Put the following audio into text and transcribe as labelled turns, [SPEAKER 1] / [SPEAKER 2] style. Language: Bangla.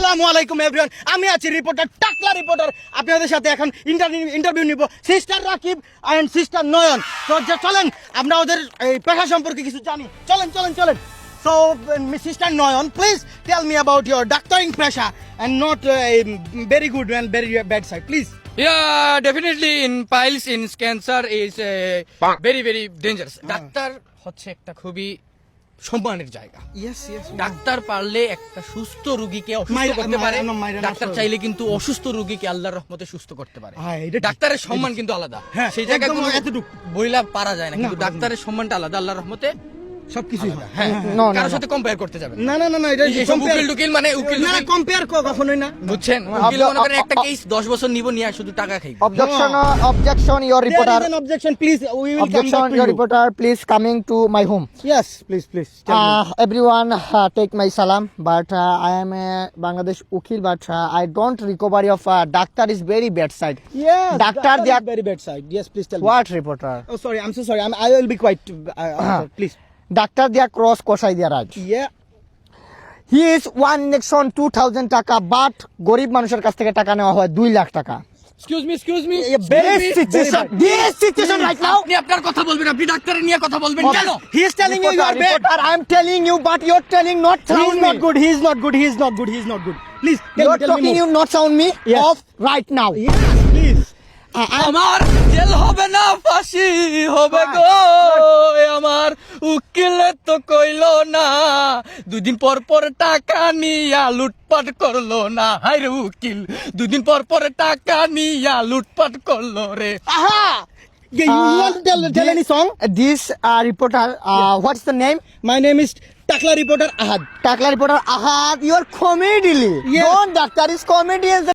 [SPEAKER 1] আসসালামু আলাইকুম এভরিওয়ান, আমি আছি রিপোর্টার টাকলা রিপোর্টার। আপনাদের সাথে এখন ইন্টারভিউ নিব সিস্টার রাকিব এন্ড সিস্টার নয়ন। তো চলেন আমরা ওদের এই পেশা সম্পর্কে কিছু জানি। চলেন। So sister Nayan, please tell me about your doctoring পেশা and not very good and very bad side, please.
[SPEAKER 2] Yeah, definitely in piles in cancer is very very dangerous. Doctor হচ্ছে একটা খুবই সম্মানের জায়গা।
[SPEAKER 1] ইয়েস
[SPEAKER 2] ডাক্তার পারলে একটা সুস্থ রোগীকে অসুস্থ
[SPEAKER 1] মাইরা-
[SPEAKER 2] করতে পারে,
[SPEAKER 1] মাইরা-
[SPEAKER 2] ডাক্তার
[SPEAKER 1] মাইরা-
[SPEAKER 2] চাইলে কিন্তু অসুস্থ রোগীকে আল্লাহর রহমতে সুস্থ করতে পারে।
[SPEAKER 1] হ্যাঁ, এটা ঠিক।
[SPEAKER 2] ডাক্তারের সম্মান কিন্তু আলাদা,
[SPEAKER 1] হ্যাঁ,
[SPEAKER 2] সেই জায়গায়
[SPEAKER 1] একদম
[SPEAKER 2] কোনো
[SPEAKER 1] এতটুকু।
[SPEAKER 2] বইলা পারা যায় না, কিন্তু
[SPEAKER 1] না,
[SPEAKER 2] ডাক্তারের সম্মানটা আলাদা আল্লাহর রহমতে।
[SPEAKER 1] সবকিছুই হয়।
[SPEAKER 2] হ্যাঁ,
[SPEAKER 3] No,
[SPEAKER 2] কারোর
[SPEAKER 3] no.
[SPEAKER 2] সাথে কম্পেয়ার করতে যাবেন
[SPEAKER 1] না এটা
[SPEAKER 2] এইসব উকিল টুকিল মানে উকিল
[SPEAKER 1] না,
[SPEAKER 2] টুকিল,
[SPEAKER 1] কম্পেয়ার কখনোই না।
[SPEAKER 2] বুঝছেন? উকিল মনে করেন একটা কেস 10 বছর নিব নিয়ে শুধু টাকা খাই।
[SPEAKER 3] Objection, your
[SPEAKER 1] There
[SPEAKER 3] reporter.
[SPEAKER 1] is an objection, please. We will come
[SPEAKER 3] Objection,
[SPEAKER 1] back to
[SPEAKER 3] your
[SPEAKER 1] you.
[SPEAKER 3] reporter. Please coming to my home.
[SPEAKER 1] Yes, please. Tell me.
[SPEAKER 3] Everyone take my salam, but I am a Bangladesh ukil, but I don't recovery of doctor is very bad side.
[SPEAKER 1] Yes,
[SPEAKER 3] Doctor,
[SPEAKER 1] that
[SPEAKER 3] they
[SPEAKER 1] is
[SPEAKER 3] are-
[SPEAKER 1] very bad side. Yes, please tell me.
[SPEAKER 3] What reporter?
[SPEAKER 1] Oh, sorry. I'm so sorry. I will be quiet. Please.
[SPEAKER 3] Doctor, they are cross kosai dia raj.
[SPEAKER 1] Yeah.
[SPEAKER 3] He is one injection 2000 টাকা, but গরিব মানুষের কাছ থেকে টাকা নেওয়া হয় 2 লাখ টাকা.
[SPEAKER 2] Excuse me
[SPEAKER 3] This situation right now.
[SPEAKER 2] আপনি আপনার কথা বলবেন, আপনি ডাক্তারের নিয়ে কথা বলবেন কেন?
[SPEAKER 1] He is telling you you are bad.
[SPEAKER 3] Reporter, I am telling you, but you're telling not
[SPEAKER 1] He
[SPEAKER 3] sound
[SPEAKER 1] is
[SPEAKER 3] me.
[SPEAKER 1] not good. He is not good. He is not good. He is not good. Please
[SPEAKER 3] You're
[SPEAKER 1] tell me
[SPEAKER 3] talking,
[SPEAKER 1] more.
[SPEAKER 3] you not sound me
[SPEAKER 1] Yes.
[SPEAKER 3] off right now.
[SPEAKER 1] Yes, please.
[SPEAKER 2] আমার জেল হবে না ফাঁসি হবে গো, এ আমার উকিলে তো কইলো না, 2 দিন পর পর টাকা নিয়া লুটপাট করলো না। হায় উকিল 2 দিন পর পর টাকা নিয়া লুটপাট করলো রে।
[SPEAKER 1] Aha. Yeah, you want to tell any song?
[SPEAKER 3] This reporter, what's the name?
[SPEAKER 1] My name is Takla Reporter Ahad.
[SPEAKER 3] Takla reporter Ahad. You're comedy.
[SPEAKER 1] Yes.
[SPEAKER 3] Don't doctor is comedy.